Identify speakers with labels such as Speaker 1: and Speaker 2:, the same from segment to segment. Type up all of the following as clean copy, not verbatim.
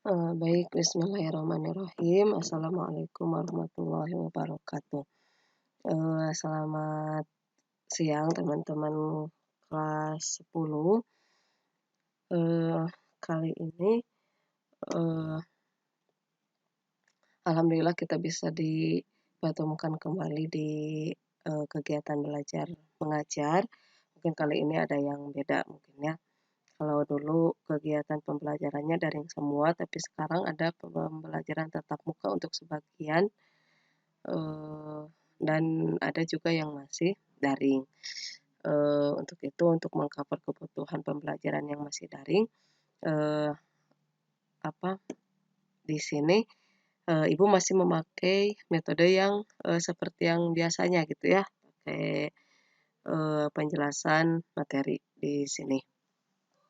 Speaker 1: Baik, bismillahirrahmanirrahim. Assalamualaikum warahmatullahi wabarakatuh. Selamat siang teman-teman kelas 10. Kali ini, eee, alhamdulillah kita bisa dipertemukan kembali di, kegiatan belajar mengajar. Mungkin kali ini ada yang beda mungkin ya. Kalau dulu kegiatan pembelajarannya daring semua, tapi sekarang ada pembelajaran tatap muka untuk sebagian, eee, dan ada juga yang masih daring. Untuk itu, untuk meng-cover kebutuhan pembelajaran yang masih daring, eee, apa, di sini, Ibu masih memakai metode yang, seperti yang biasanya gitu ya, pakai, penjelasan materi di sini.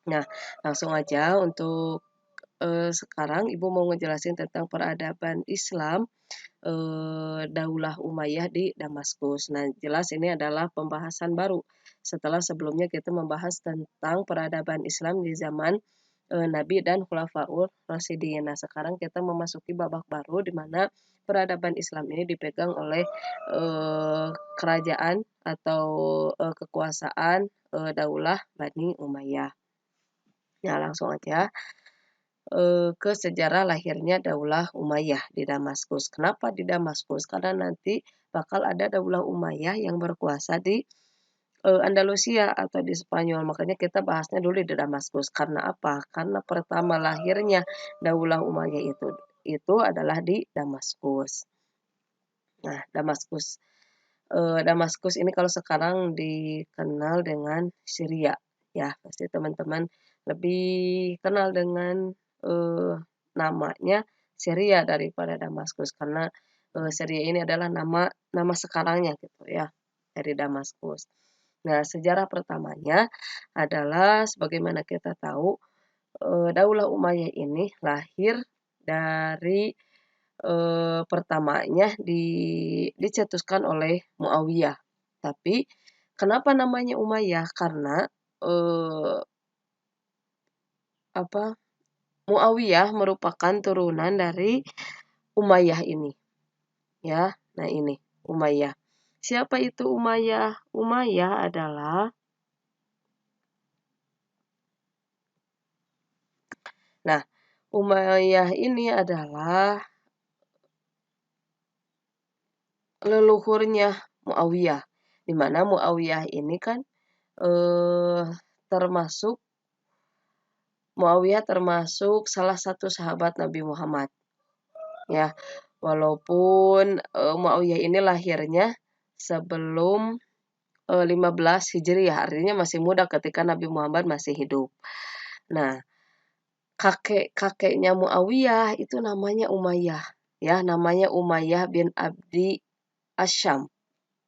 Speaker 1: Nah, langsung aja untuk, sekarang Ibu mau ngejelasin tentang peradaban Islam, Daulah Umayyah di Damaskus. Nah, jelas ini adalah pembahasan baru setelah sebelumnya kita membahas tentang peradaban Islam di zaman, Nabi dan Khulafaur Rasyidin. Nah, sekarang kita memasuki babak baru di mana peradaban Islam ini dipegang oleh, eee, kerajaan atau, kekuasaan, Daulah Bani Umayyah. Nah, langsung aja, ke sejarah lahirnya Daulah Umayyah di Damaskus. Kenapa di Damaskus? Karena nanti bakal ada Daulah Umayyah yang berkuasa di, Andalusia atau di Spanyol. Makanya kita bahasnya dulu di Damaskus. Karena apa? Karena pertama lahirnya Daulah Umayyah itu adalah di Damaskus. Nah, Damaskus ini kalau sekarang dikenal dengan Syria, ya. Pasti teman-teman lebih kenal dengan, eee, namanya Syria daripada Damaskus karena, Syria ini adalah nama nama sekarangnya gitu ya, dari Damaskus. Nah, sejarah pertamanya adalah sebagaimana kita tahu, Daulah Umayyah ini lahir dari, pertamanya dicetuskan oleh Muawiyah. Tapi kenapa namanya Umayyah? Karena, eee, apa, Muawiyah merupakan turunan dari Umayyah ini, ya. Nah ini, Umayyah. Siapa itu Umayyah? Umayyah adalah nah, Umayyah ini adalah leluhurnya Muawiyah, di mana Muawiyah ini kan, eee, termasuk Muawiyah termasuk salah satu sahabat Nabi Muhammad, ya. Walaupun, Muawiyah ini lahirnya sebelum, 15 Hijriah, artinya masih muda ketika Nabi Muhammad masih hidup. Nah, kakek-kakeknya Muawiyah itu namanya Umayyah, ya, namanya Umayyah bin Abdi Asyam,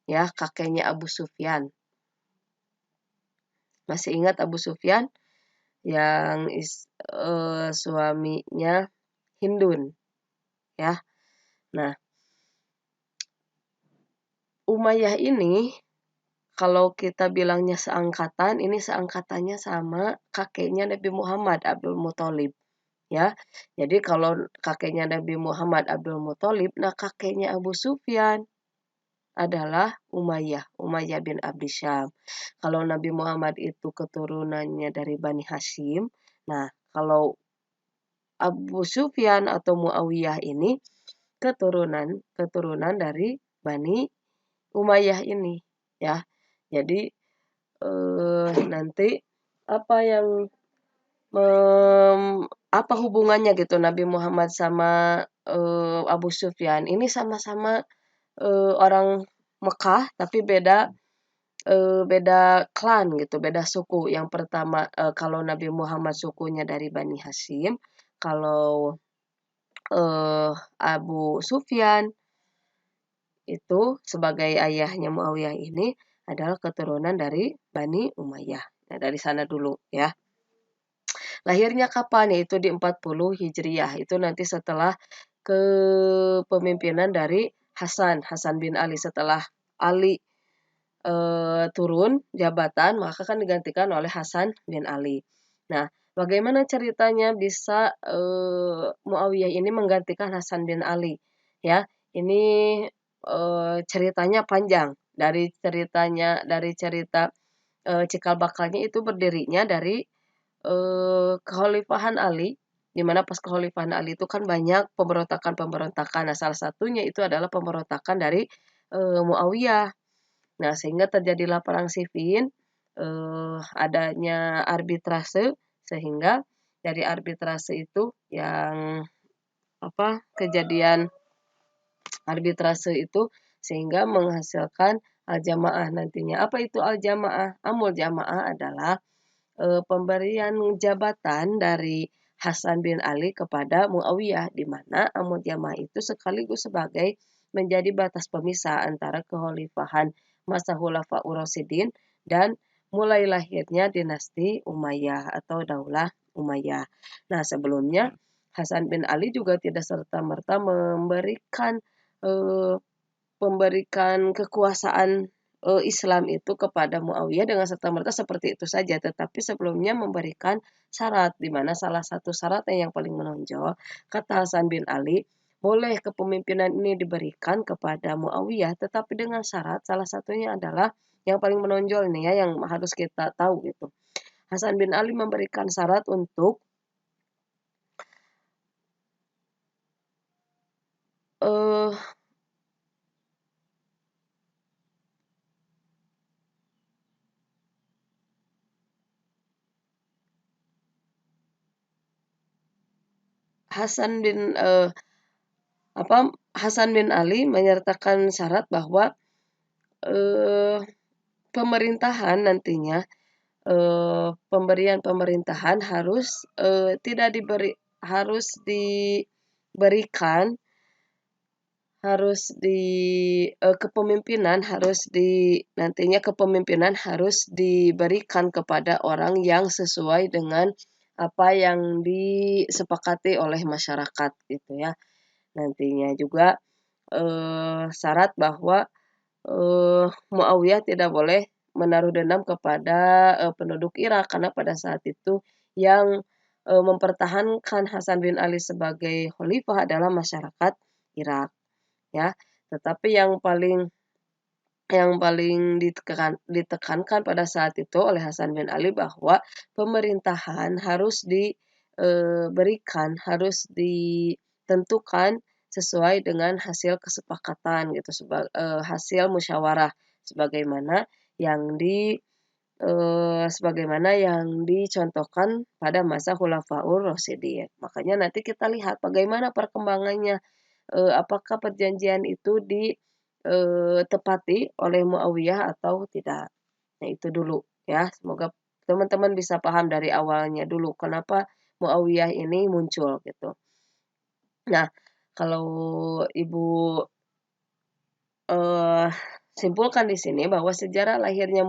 Speaker 1: ya, kakeknya Abu Sufyan. Masih ingat Abu Sufyan yang suaminya Hindun, ya. Nah, Umayyah ini kalau kita bilangnya seangkatan, ini seangkatannya sama kakeknya Nabi Muhammad, Abdul Muthalib, ya. Jadi kalau kakeknya Nabi Muhammad, Abdul Muthalib, nah kakeknya Abu Sufyan adalah Umayyah, Umayyah bin Abdi Syam. Kalau Nabi Muhammad itu keturunannya dari Bani Hashim, nah kalau Abu Sufyan atau Muawiyah ini keturunan keturunan dari Bani Umayyah ini, ya. Jadi, nanti apa yang apa hubungannya gitu Nabi Muhammad sama, Abu Sufyan, ini sama-sama, orang Mekah tapi beda klan gitu, beda suku. Yang pertama, kalau Nabi Muhammad sukunya dari Bani Hashim, kalau, Abu Sufyan itu sebagai ayahnya Muawiyah ini adalah keturunan dari Bani Umayyah. Nah, dari sana dulu ya. Lahirnya kapan? Yaitu di 40 Hijriah. Itu nanti setelah kepemimpinan dari Hasan bin Ali. Setelah Ali turun jabatan, maka kan digantikan oleh Hasan bin Ali. Nah, bagaimana ceritanya bisa, Muawiyah ini menggantikan Hasan bin Ali, ya. Ini, ceritanya panjang, dari cerita, cikal bakalnya itu berdirinya dari, kekhalifahan Ali, di mana pas kekhalifahan Ali itu kan banyak pemberontakan-pemberontakan. Nah, salah satunya itu adalah pemberontakan dari, Muawiyah. Nah, sehingga terjadilah perang Siffin, adanya arbitrase, sehingga dari arbitrase itu yang kejadian arbitrase itu sehingga menghasilkan al-jamaah nantinya. Apa itu al-jamaah? Amul jamaah adalah pemberian jabatan dari Hasan bin Ali kepada Muawiyah, di mana Amul Jamaah itu sekaligus sebagai menjadi batas pemisah antara kekhalifahan masa Khulafaur Rasyidin dan mulai lahirnya dinasti Umayyah atau Daulah Umayyah. Nah, sebelumnya Hasan bin Ali juga tidak serta-merta eh, memberikan kekuasaan Islam itu kepada Muawiyah dengan serta-merta seperti itu saja, tetapi sebelumnya memberikan syarat, di mana salah satu syaratnya yang paling menonjol, kata Hasan bin Ali, boleh kepemimpinan ini diberikan kepada Muawiyah, tetapi dengan syarat, salah satunya adalah yang paling menonjol nih ya, yang harus kita tahu gitu. Hasan bin Ali memberikan syarat untuk eh, Hasan bin Hasan bin Ali menyertakan syarat bahwa eh, pemerintahan nantinya, pemberian pemerintahan tidak diberi harus diberikan harus di kepemimpinan harus di nantinya kepemimpinan harus diberikan kepada orang yang sesuai dengan apa yang disepakati oleh masyarakat gitu ya. Nantinya juga syarat bahwa Muawiyah tidak boleh menaruh dendam kepada penduduk Irak karena pada saat itu yang mempertahankan Hasan bin Ali sebagai khalifah adalah masyarakat Irak, ya. Tetapi yang paling ditekankan pada saat itu oleh Hasan bin Ali bahwa pemerintahan harus diberikan, harus ditentukan sesuai dengan hasil kesepakatan gitu, hasil musyawarah sebagaimana yang di sebagaimana yang dicontohkan pada masa Khulafaur Rasyidin. Makanya nanti kita lihat bagaimana perkembangannya, apakah perjanjian itu ditepati oleh Muawiyah atau tidak. Nah, itu dulu ya. Semoga teman-teman bisa paham dari awalnya dulu kenapa Muawiyah ini muncul gitu. Nah, kalau Ibu eh, simpulkan di sini bahwa sejarah lahirnya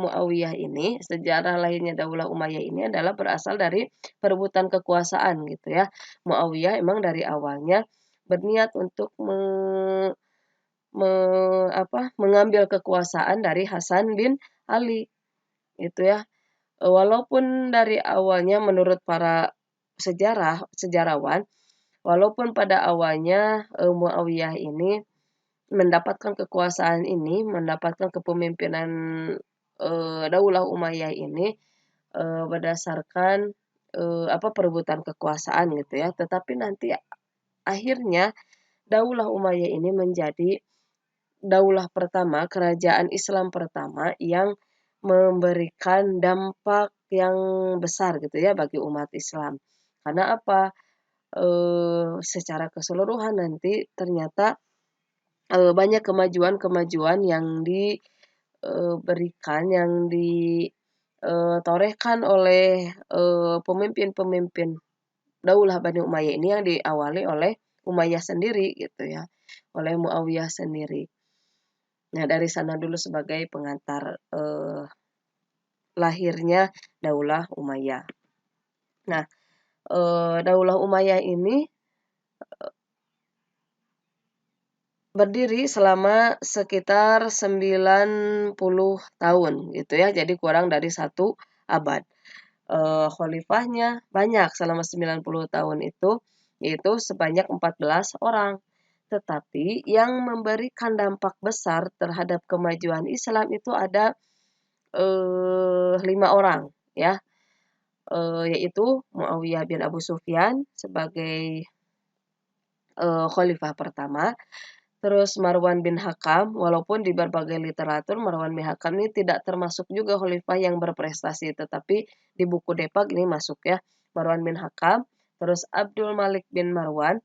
Speaker 1: Daulah Umayyah ini adalah berasal dari perebutan kekuasaan gitu ya. Muawiyah emang dari awalnya berniat untuk mengambil kekuasaan dari Hasan bin Ali itu ya. Walaupun dari awalnya menurut para sejarawan, walaupun pada awalnya Muawiyah ini mendapatkan kekuasaan ini, mendapatkan kepemimpinan Daulah Umayyah ini berdasarkan perebutan kekuasaan gitu ya. Tetapi nanti akhirnya Daulah Umayyah ini menjadi daulah pertama, kerajaan Islam pertama yang memberikan dampak yang besar gitu ya bagi umat Islam. Karena apa? Secara keseluruhan nanti ternyata banyak kemajuan-kemajuan yang diberikan, yang ditorehkan oleh pemimpin-pemimpin Daulah Bani Umayyah ini yang diawali oleh Umayyah sendiri gitu ya, oleh Muawiyah sendiri. Nah, dari sana dulu sebagai pengantar lahirnya Daulah Umayyah. Nah, Daulah Umayyah ini berdiri selama sekitar 90 tahun gitu ya, jadi kurang dari 1 abad. khalifahnya banyak selama 90 tahun itu, yaitu sebanyak 14 orang. Tetapi yang memberikan dampak besar terhadap kemajuan Islam itu ada 5 orang ya, yaitu Muawiyah bin Abu Sufyan sebagai khalifah pertama, terus Marwan bin Hakam, walaupun di berbagai literatur Marwan bin Hakam ini tidak termasuk juga khalifah yang berprestasi, tetapi di buku Depak ini masuk ya. Marwan bin Hakam, terus Abdul Malik bin Marwan,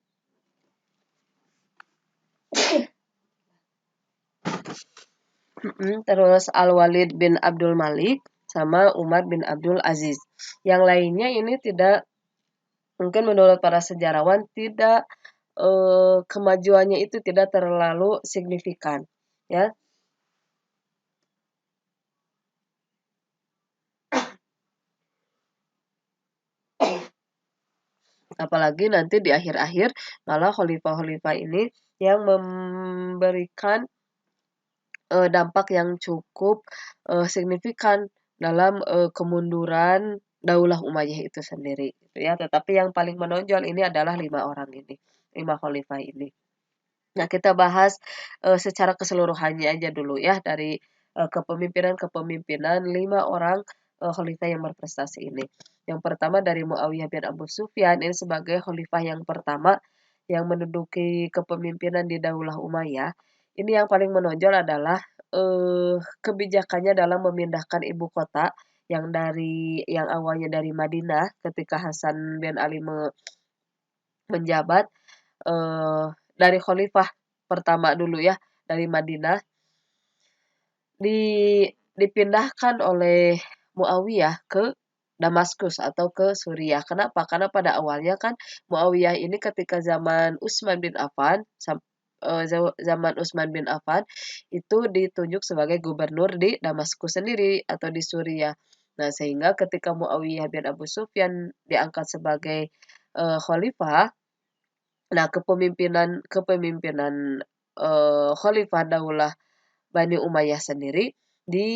Speaker 1: terus Al-Walid bin Abdul Malik, sama Umar bin Abdul Aziz. Yang lainnya ini tidak, mungkin menurut para sejarawan tidak, kemajuannya itu tidak terlalu signifikan ya. Apalagi nanti di akhir-akhir malah khalifah-khalifah ini yang memberikan dampak yang cukup signifikan dalam kemunduran Daulah Umayyah itu sendiri gitu ya. Tetapi yang paling menonjol ini adalah 5 orang ini, 5 khalifah ini. Nah, kita bahas secara keseluruhannya aja dulu ya dari kepemimpinan-kepemimpinan 5 orang khalifah yang berprestasi ini. Yang pertama dari Muawiyah bin Abu Sufyan ini sebagai khalifah yang pertama yang menduduki kepemimpinan di Daulah Umayyah. Ini yang paling menonjol adalah kebijakannya dalam memindahkan ibu kota yang awalnya dari Madinah ketika Hasan bin Ali menjabat, eee, dari khalifah pertama dulu ya, dari Madinah, di dipindahkan oleh Muawiyah ke Damaskus atau ke Suriah. Kenapa? Karena pada awalnya kan Muawiyah ini ketika zaman Utsman bin Affan zaman Utsman bin Affan itu ditunjuk sebagai gubernur di Damaskus sendiri atau di Suriah. Nah, sehingga ketika Muawiyah bin Abu Sufyan diangkat sebagai khalifah. Nah, kepemimpinan, Khalifah Daulah Bani Umayyah sendiri di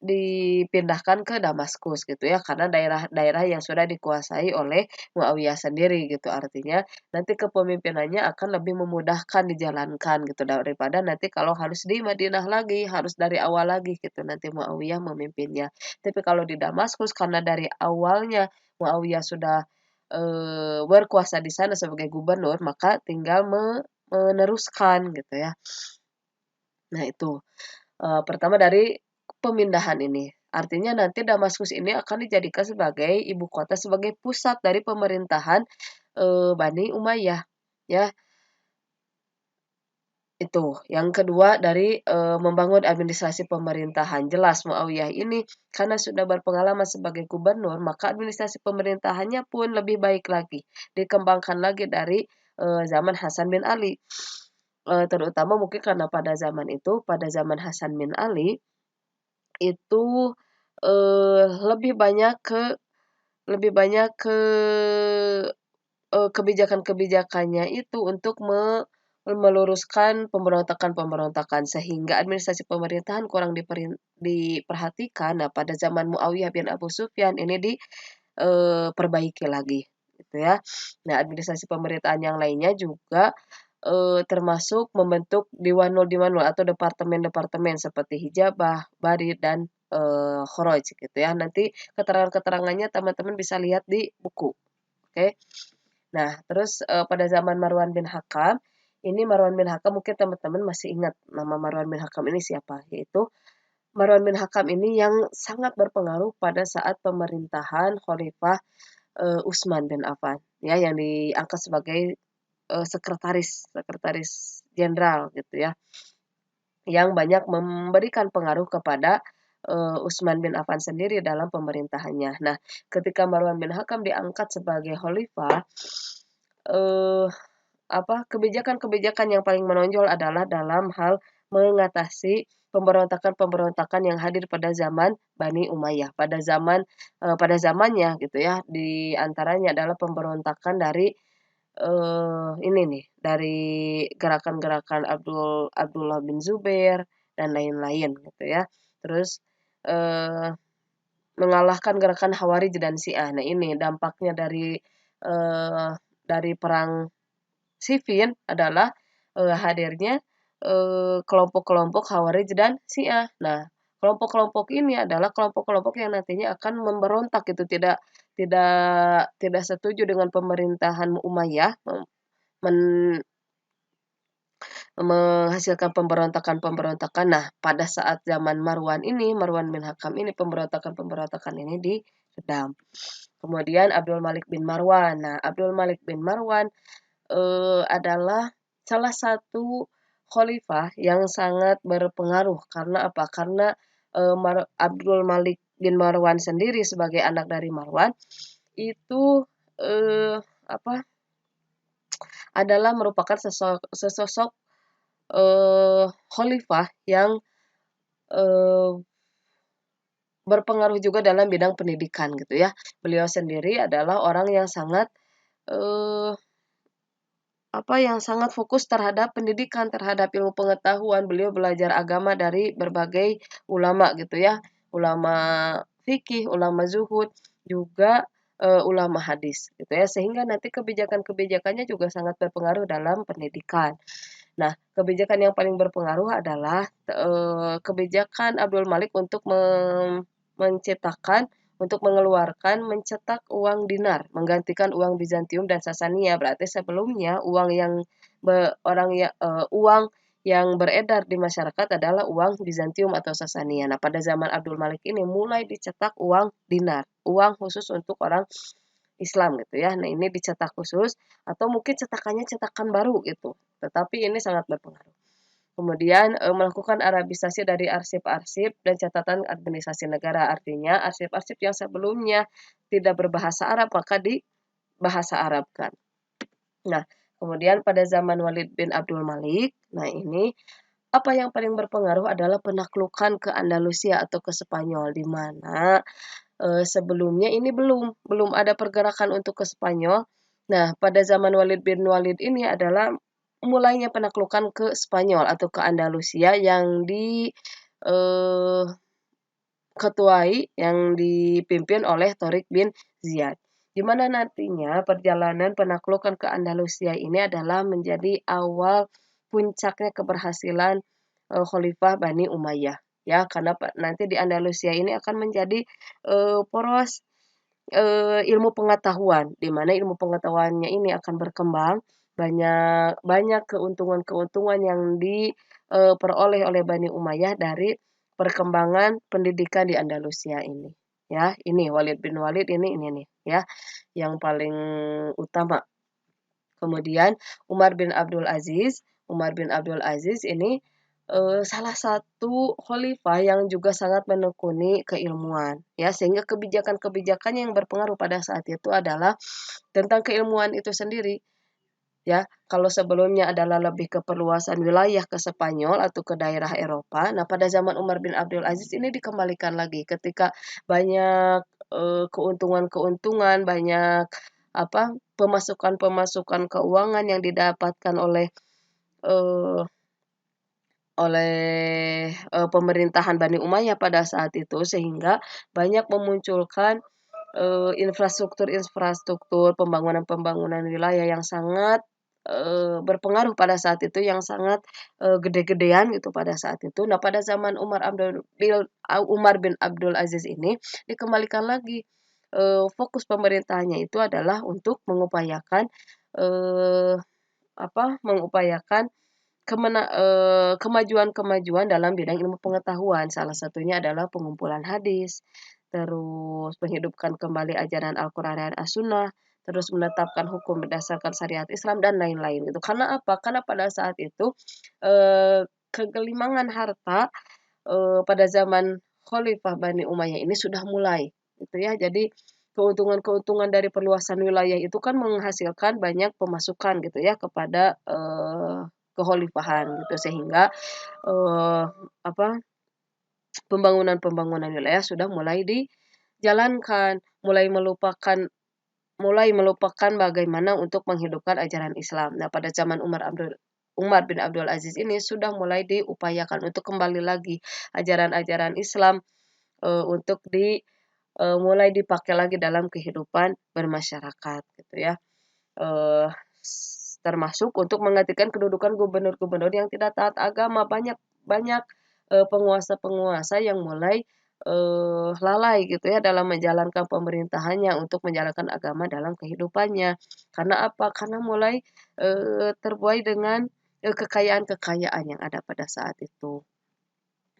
Speaker 1: dipindahkan ke Damaskus gitu ya, karena daerah-daerah yang sudah dikuasai oleh Muawiyah sendiri gitu. Artinya nanti kepemimpinannya akan lebih memudahkan dijalankan gitu daripada nanti kalau harus di Madinah lagi, harus dari awal lagi gitu nanti Muawiyah memimpinnya. Tapi kalau di Damaskus karena dari awalnya Muawiyah sudah berkuasa di sana sebagai gubernur, maka tinggal meneruskan gitu ya. Nah itu, pertama dari pemindahan ini. Artinya nanti Damaskus ini akan dijadikan sebagai ibu kota, sebagai pusat dari pemerintahan, Bani Umayyah, ya. Itu. Yang kedua dari, membangun administrasi pemerintahan. Jelas Muawiyah ini karena sudah berpengalaman sebagai gubernur, maka administrasi pemerintahannya pun lebih baik lagi, dikembangkan lagi dari, zaman Hasan bin Ali. Terutama mungkin karena pada zaman itu, pada zaman Hasan bin Ali, itu, lebih banyak ke kebijakan-kebijakannya itu untuk meluruskan pemberontakan-pemberontakan, sehingga administrasi pemerintahan kurang diperhatikan. Nah, pada zaman Muawiyah bin Abu Sufyan ini perbaiki lagi, gitu ya. Nah, administrasi pemerintahan yang lainnya juga, termasuk membentuk diwanul-diwanul atau departemen-departemen seperti hijabah, barid, dan, khoroj gitu ya. Nanti keterangan-keterangannya teman-teman bisa lihat di buku, oke. Nah, terus, pada zaman Marwan bin Hakam, ini Marwan bin Hakam mungkin teman-teman masih ingat nama Marwan bin Hakam ini siapa, yaitu Marwan bin Hakam ini yang sangat berpengaruh pada saat pemerintahan Khalifah, Utsman bin Affan, ya, yang diangkat sebagai, sekretaris sekretaris jenderal gitu ya, yang banyak memberikan pengaruh kepada, Utsman bin Affan sendiri dalam pemerintahannya. Nah, ketika Marwan bin Hakam diangkat sebagai khalifah, eee kebijakan-kebijakan yang paling menonjol adalah dalam hal mengatasi pemberontakan-pemberontakan yang hadir pada zaman Bani Umayyah, pada zamannya gitu ya, di antaranya adalah pemberontakan dari, ini nih, dari gerakan-gerakan Abdullah bin Zubair dan lain-lain gitu ya. Terus, eee mengalahkan gerakan Khawarij dan Syiah. Nah, ini dampaknya dari perang Siffin adalah hadirnya kelompok-kelompok Khawarij dan Syiah. Nah, kelompok-kelompok ini adalah kelompok-kelompok yang nantinya akan memberontak itu tidak tidak setuju dengan pemerintahan Umayyah, men menghasilkan pemberontakan-pemberontakan. Nah, pada saat zaman Marwan bin Hakam ini, pemberontakan-pemberontakan ini diredam. Kemudian Abdul Malik bin Marwan. Nah, Abdul Malik bin Marwan adalah salah satu khalifah yang sangat berpengaruh. Karena apa? Karena Abdul Malik bin Marwan sendiri sebagai anak dari Marwan itu eh, apa? Adalah merupakan sesosok khalifah yang eh, berpengaruh juga dalam bidang pendidikan gitu ya. Beliau sendiri adalah orang yang sangat eh, yang sangat fokus terhadap pendidikan, terhadap ilmu pengetahuan. Beliau belajar agama dari berbagai ulama gitu ya. Ulama fikih, ulama zuhud, juga ulama hadis gitu ya. Sehingga nanti kebijakan-kebijakannya juga sangat berpengaruh dalam pendidikan. Nah, kebijakan yang paling berpengaruh adalah kebijakan Abdul Malik untuk menciptakan mencetak uang dinar, menggantikan uang Bizantium dan Sasania. Berarti sebelumnya uang yang beredar di masyarakat adalah uang Bizantium atau Sasania. Nah, pada zaman Abdul Malik ini mulai dicetak uang dinar, uang khusus untuk orang Islam gitu ya. Nah, ini dicetak khusus atau mungkin cetakannya cetakan baru gitu. Tetapi ini sangat berpengaruh. Kemudian melakukan arabisasi dari arsip-arsip dan catatan administrasi negara. Artinya arsip-arsip yang sebelumnya tidak berbahasa Arab maka dibahasa Arabkan. Nah, kemudian pada zaman Walid bin Abdul Malik, nah ini apa yang paling berpengaruh adalah penaklukan ke Andalusia atau ke Spanyol, di mana sebelumnya ini belum ada pergerakan untuk ke Spanyol. Nah, pada zaman Walid bin Walid ini adalah mulainya penaklukan ke Spanyol atau ke Andalusia yang eh, yang dipimpin oleh Torik bin Ziyad. Di mana nantinya perjalanan penaklukan ke Andalusia ini adalah menjadi awal puncaknya keberhasilan Khalifah Bani Umayyah. Ya, karena nanti di Andalusia ini akan menjadi poros ilmu pengetahuan, di mana ilmu pengetahuannya ini akan berkembang, banyak banyak keuntungan-keuntungan yang diperoleh oleh Bani Umayyah dari perkembangan pendidikan di Andalusia ini. Ya, ini Walid bin Walid ini nih ya, yang paling utama. Kemudian Umar bin Abdul Aziz ini salah satu khalifah yang juga sangat menekuni keilmuan, ya, sehingga kebijakan-kebijakan yang berpengaruh pada saat itu adalah tentang keilmuan itu sendiri, ya. Kalau sebelumnya adalah lebih ke perluasan wilayah ke Spanyol atau ke daerah Eropa, nah pada zaman Umar bin Abdul Aziz ini dikembalikan lagi ketika banyak keuntungan-keuntungan, banyak pemasukan-pemasukan keuangan yang didapatkan oleh eh, pemerintahan Bani Umayyah pada saat itu, sehingga banyak memunculkan infrastruktur-infrastruktur, pembangunan-pembangunan wilayah yang sangat berpengaruh pada saat itu, yang sangat gede-gedean gitu pada saat itu. Nah, pada zaman Umar bin Abdul Aziz ini dikembalikan lagi fokus pemerintahannya itu adalah untuk mengupayakan eh, mengupayakan kemajuan-kemajuan dalam bidang ilmu pengetahuan. Salah satunya adalah pengumpulan hadis, terus menghidupkan kembali ajaran Al-Quran dan As-Sunnah, terus menetapkan hukum berdasarkan syariat Islam dan lain-lain gitu. Karena apa? Karena pada saat itu kegelimangan harta pada zaman Khalifah Bani Umayyah ini sudah mulai gitu ya. Jadi keuntungan-keuntungan dari perluasan wilayah itu kan menghasilkan banyak pemasukan gitu ya kepada kekhalifahan gitu, sehingga eh, apa pembangunan-pembangunan wilayah sudah mulai dijalankan, mulai melupakan bagaimana untuk menghidupkan ajaran Islam. Nah, pada zaman Umar bin Abdul Aziz ini sudah mulai diupayakan untuk kembali lagi ajaran-ajaran Islam untuk mulai dipakai lagi dalam kehidupan bermasyarakat gitu ya. Eee, Termasuk untuk menggantikan kedudukan gubernur-gubernur yang tidak taat agama. Banyak banyak, penguasa-penguasa yang mulai, lalai gitu ya dalam menjalankan pemerintahannya untuk menjalankan agama dalam kehidupannya. Karena apa? Karena mulai, terbuai dengan, kekayaan-kekayaan yang ada pada saat itu.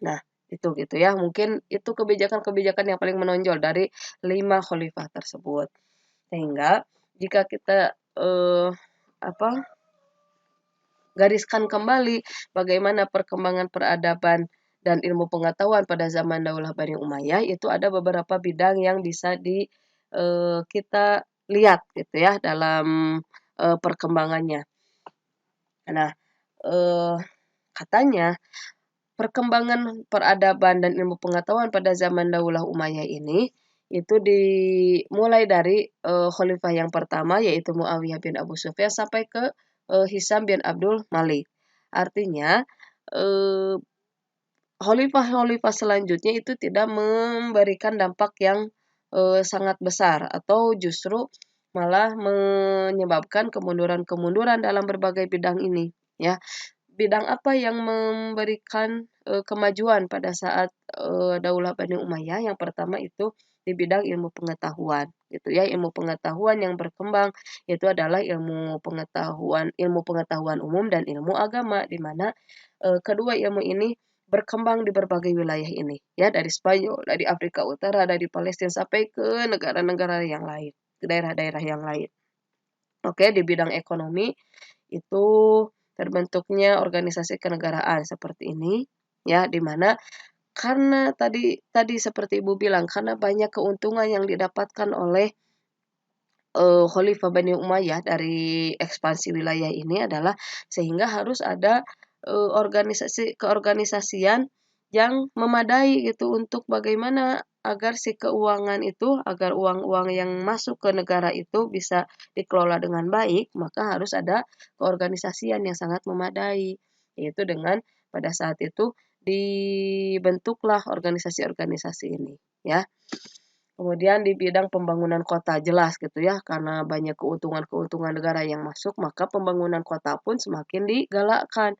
Speaker 1: Nah, itu gitu ya, mungkin itu kebijakan-kebijakan yang paling menonjol dari 5 khalifah tersebut. Sehingga jika kita, apa, gariskan kembali bagaimana perkembangan peradaban dan ilmu pengetahuan pada zaman Daulah Bani Umayyah, itu ada beberapa bidang yang bisa kita lihat gitu ya dalam, perkembangannya. Nah, eee, katanya perkembangan peradaban dan ilmu pengetahuan pada zaman Daulah Umayyah ini, itu dimulai dari, khalifah yang pertama yaitu Muawiyah bin Abu Sufyan sampai ke, Hisam bin Abdul Malik. Artinya, eee, khalifah-khalifah selanjutnya itu tidak memberikan dampak yang, sangat besar atau justru malah menyebabkan kemunduran-kemunduran dalam berbagai bidang ini, ya. Bidang apa yang memberikan, kemajuan pada saat, Daulah Bani Umayyah? Yang pertama itu di bidang ilmu pengetahuan, gitu ya. Ilmu pengetahuan yang berkembang itu adalah ilmu pengetahuan umum dan ilmu agama, di mana, kedua ilmu ini berkembang di berbagai wilayah ini, ya, dari Spanyol, dari Afrika Utara, dari Palestina, sampai ke negara-negara yang lain, ke daerah-daerah yang lain. Oke, di bidang ekonomi itu terbentuknya organisasi kenegaraan seperti ini, ya, di mana karena tadi tadi seperti Ibu bilang, karena banyak keuntungan yang didapatkan oleh, Khalifah Bani Umayyah dari ekspansi wilayah ini adalah sehingga harus ada, keorganisasian yang memadai gitu untuk bagaimana agar si keuangan itu, agar uang-uang yang masuk ke negara itu bisa dikelola dengan baik, maka harus ada keorganisasian yang sangat memadai. Yaitu dengan pada saat itu dibentuklah organisasi-organisasi ini, ya. Kemudian di bidang pembangunan kota, jelas gitu ya, karena banyak keuntungan-keuntungan negara yang masuk, maka pembangunan kota pun semakin digalakkan.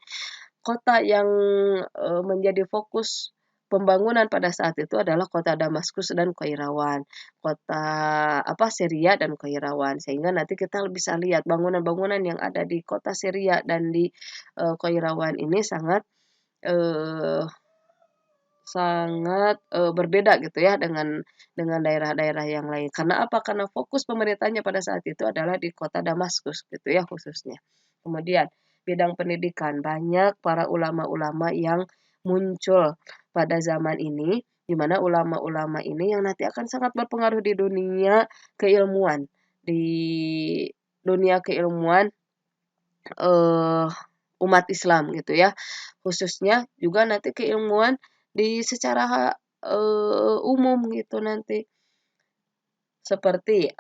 Speaker 1: Kota yang, menjadi fokus pembangunan pada saat itu adalah kota Damaskus dan Qairawan, kota apa, Syria dan Qairawan. Sehingga nanti kita bisa lihat bangunan-bangunan yang ada di kota Syria dan di, Qairawan ini sangat, eee sangat, berbeda gitu ya dengan daerah-daerah yang lain. Karena apa? Karena fokus pemerintahnya pada saat itu adalah di kota Damaskus gitu ya khususnya. Kemudian bidang pendidikan, banyak para ulama-ulama yang muncul pada zaman ini, di mana ulama-ulama ini yang nanti akan sangat berpengaruh di dunia keilmuan, di dunia keilmuan, eee, umat Islam gitu ya. Khususnya juga nanti keilmuan secara, umum gitu nanti. Seperti,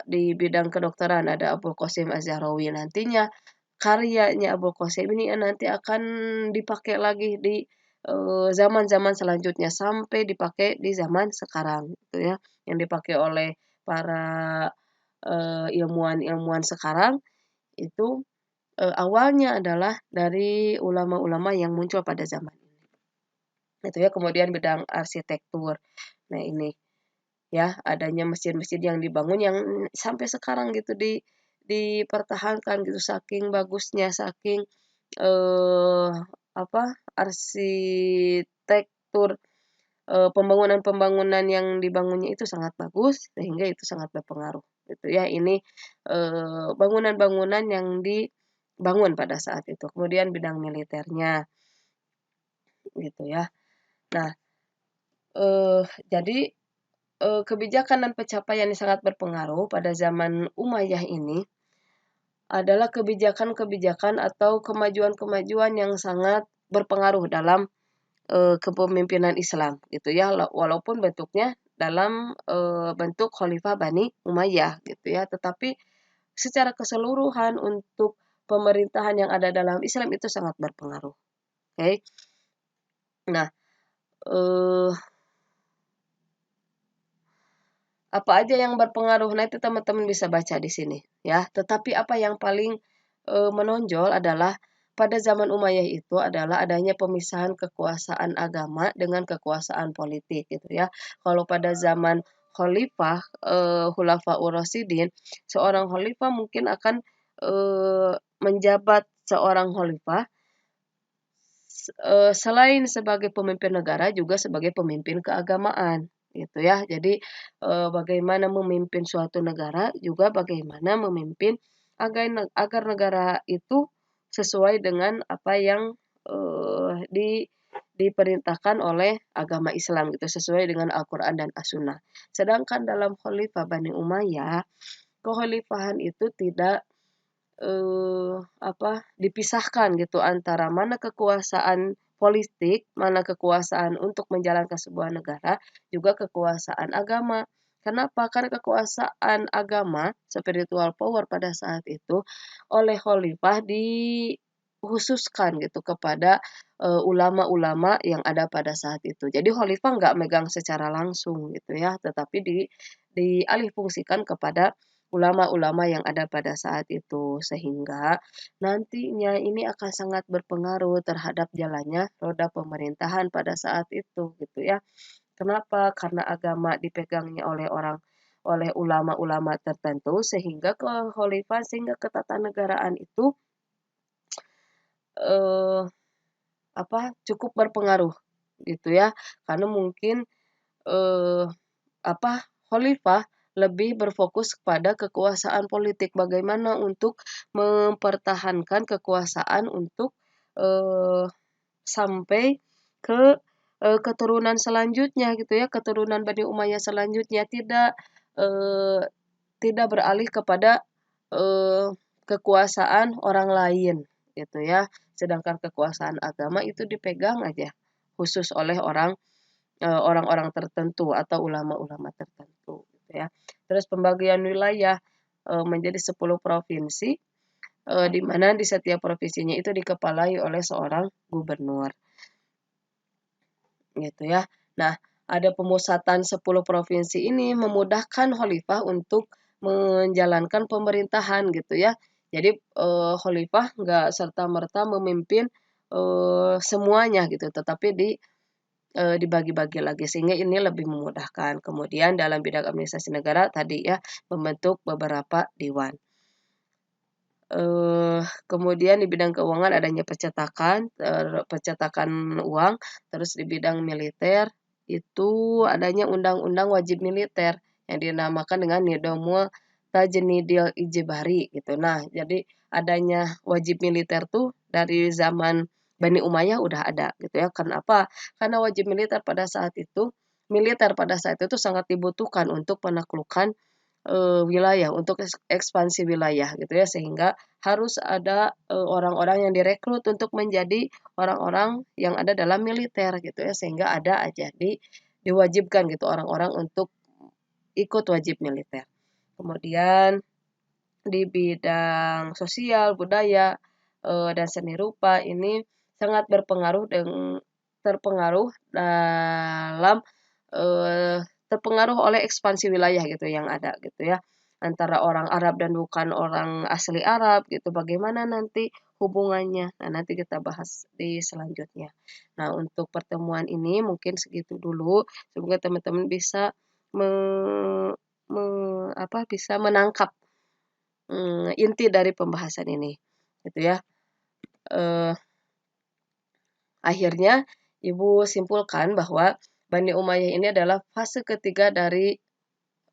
Speaker 1: di bidang kedokteran ada Abul Qasim Az-Zahrawi, nantinya karyanya Abul Qasim ini nanti akan dipakai lagi di, zaman-zaman selanjutnya sampai dipakai di zaman sekarang gitu ya. Yang dipakai oleh para, ilmuwan-ilmuwan sekarang itu, awalnya adalah dari ulama-ulama yang muncul pada zaman ini. Itu ya, kemudian bidang arsitektur. Nah ini, ya, adanya masjid-masjid yang dibangun yang sampai sekarang gitu dipertahankan gitu saking bagusnya, saking, eee, apa, arsitektur, pembangunan-pembangunan yang dibangunnya itu sangat bagus, sehingga itu sangat berpengaruh gitu ya. Ini, bangunan-bangunan yang dibangun pada saat itu. Kemudian bidang militernya gitu ya. Nah, eee, jadi kebijakan dan pencapaian yang sangat berpengaruh pada zaman Umayyah ini adalah kebijakan-kebijakan atau kemajuan-kemajuan yang sangat berpengaruh dalam, kepemimpinan Islam gitu ya, walaupun bentuknya dalam, bentuk Khalifah Bani Umayyah gitu ya, tetapi secara keseluruhan untuk pemerintahan yang ada dalam Islam itu sangat berpengaruh, oke. Nah, eee Apa aja yang berpengaruh? Nah, itu teman-teman bisa baca di sini ya. Tetapi apa yang paling menonjol adalah pada zaman Umayyah itu adalah adanya pemisahan kekuasaan agama dengan kekuasaan politik gitu ya. Kalau pada zaman Khalifah, Khulafaur Rasyidin, seorang khalifah mungkin akan menjabat seorang khalifah selain sebagai pemimpin negara juga sebagai pemimpin keagamaan gitu ya. Jadi bagaimana memimpin suatu negara juga bagaimana memimpin agar negara itu sesuai dengan apa yang diperintahkan oleh agama Islam gitu, sesuai dengan Al-Qur'an dan As-Sunnah. Sedangkan dalam Khalifah Bani Umayyah, kekhalifahan itu tidak dipisahkan gitu antara mana kekuasaan politik, mana kekuasaan untuk menjalankan sebuah negara, juga kekuasaan agama. Kenapa? Karena kekuasaan agama, spiritual power pada saat itu oleh khalifah dikhususkan gitu kepada ulama-ulama yang ada pada saat itu. Jadi khalifah nggak megang secara langsung gitu ya, tetapi dialih fungsikan kepada ulama-ulama yang ada pada saat itu, sehingga nantinya ini akan sangat berpengaruh terhadap jalannya roda pemerintahan pada saat itu gitu ya. Kenapa? Karena agama dipegangnya oleh ulama-ulama tertentu sehingga kekhalifahan sehingga ketatanegaraan itu eh, cukup berpengaruh gitu ya. Karena mungkin eh, khalifah lebih berfokus kepada kekuasaan politik, bagaimana untuk mempertahankan kekuasaan untuk eh, sampai ke keturunan selanjutnya gitu ya, keturunan Bani Umayyah selanjutnya eh, tidak beralih kepada eh, kekuasaan orang lain gitu ya. Sedangkan kekuasaan agama itu dipegang aja khusus oleh orang-orang tertentu atau ulama-ulama tertentu gitu ya. Terus pembagian wilayah menjadi 10 provinsi di mana di setiap provinsinya itu dikepalai oleh seorang gubernur gitu ya. Nah, ada pemusatan 10 provinsi ini memudahkan khalifah untuk menjalankan pemerintahan gitu ya. Jadi khalifah nggak serta-merta memimpin semuanya gitu, tetapi dibagi-bagi lagi sehingga ini lebih memudahkan. Kemudian dalam bidang administrasi negara tadi ya membentuk beberapa dewan. Kemudian di bidang keuangan adanya percetakan uang, terus di bidang militer itu adanya undang-undang wajib militer yang dinamakan dengan Nidomul Tajnidil Ijibari gitu. Nah, jadi adanya wajib militer tuh dari zaman Bani Umayyah udah ada gitu ya. Kenapa? Karena wajib militer pada saat itu sangat dibutuhkan untuk penaklukan wilayah, untuk ekspansi wilayah gitu ya, sehingga harus ada orang-orang yang direkrut untuk menjadi orang-orang yang ada dalam militer gitu ya, sehingga ada aja diwajibkan gitu orang-orang untuk ikut wajib militer. Kemudian di bidang sosial, budaya, dan seni rupa ini sangat terpengaruh dalam eee, terpengaruh oleh ekspansi wilayah gitu yang ada gitu ya, antara orang Arab dan bukan orang asli Arab gitu, bagaimana nanti hubungannya. Nah, nanti kita bahas di selanjutnya. Nah, untuk pertemuan ini mungkin segitu dulu, semoga teman-teman bisa me me bisa menangkap inti dari pembahasan ini, gitu ya. Eee, Akhirnya Ibu simpulkan bahwa Bani Umayyah ini adalah fase ketiga dari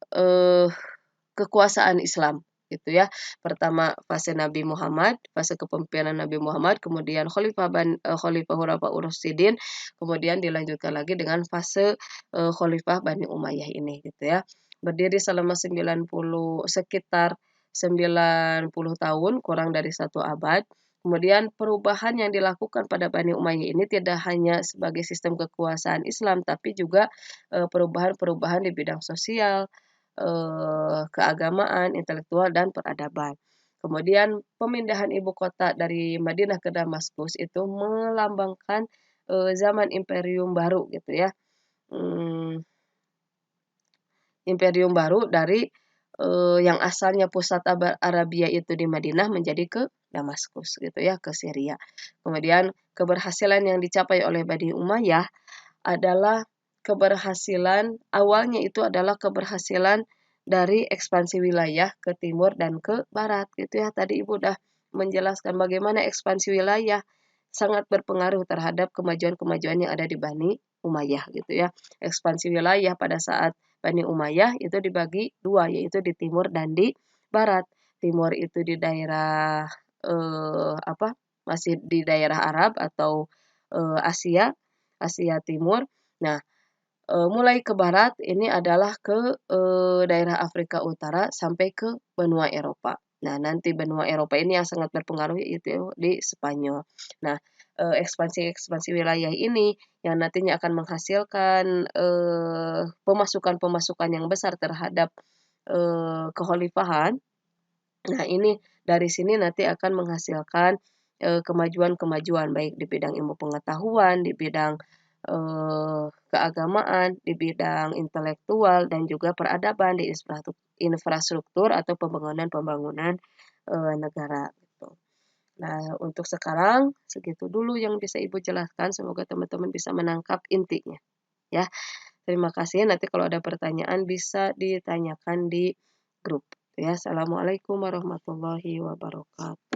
Speaker 1: eee, kekuasaan Islam, gitu ya. Pertama fase Nabi Muhammad, fase kepemimpinan Nabi Muhammad, kemudian Khalifah Khulafaur Rasyidin, kemudian dilanjutkan lagi dengan fase Khalifah Bani Umayyah ini, gitu ya. Berdiri selama sekitar 90 tahun, kurang dari 1 abad. Kemudian perubahan yang dilakukan pada Bani Umayyah ini tidak hanya sebagai sistem kekuasaan Islam, tapi juga perubahan-perubahan di bidang sosial, keagamaan, intelektual, dan peradaban. Kemudian pemindahan ibu kota dari Madinah ke Damaskus itu melambangkan zaman imperium baru gitu ya. Hmm, imperium baru dari yang asalnya pusat Arabia itu di Madinah menjadi ke Damaskus gitu ya, ke Syria. Kemudian keberhasilan yang dicapai oleh Bani Umayyah adalah keberhasilan awalnya itu adalah keberhasilan dari ekspansi wilayah ke timur dan ke barat gitu ya. Tadi Ibu udah menjelaskan bagaimana ekspansi wilayah sangat berpengaruh terhadap kemajuan-kemajuan yang ada di Bani Umayyah gitu ya. Ekspansi wilayah pada saat Bani Umayyah itu dibagi dua, yaitu di timur dan di barat. Timur itu di daerah apa? Masih di daerah Arab atau Asia, Asia Timur. Nah, mulai ke barat ini adalah ke daerah Afrika Utara sampai ke benua Eropa. Nah, nanti benua Eropa ini yang sangat berpengaruh itu di Spanyol. Nah, ekspansi-ekspansi wilayah ini yang nantinya akan menghasilkan pemasukan-pemasukan yang besar terhadap kekhalifahan. Nah, ini dari sini nanti akan menghasilkan kemajuan-kemajuan baik di bidang ilmu pengetahuan, di bidang keagamaan, di bidang intelektual dan juga peradaban di infrastruktur atau pembangunan-pembangunan negara gitu. Nah, untuk sekarang segitu dulu yang bisa Ibu jelaskan. Semoga teman-teman bisa menangkap intinya. Ya, terima kasih. Nanti kalau ada pertanyaan bisa ditanyakan di grup. Ya, Assalamualaikum warahmatullahi wabarakatuh.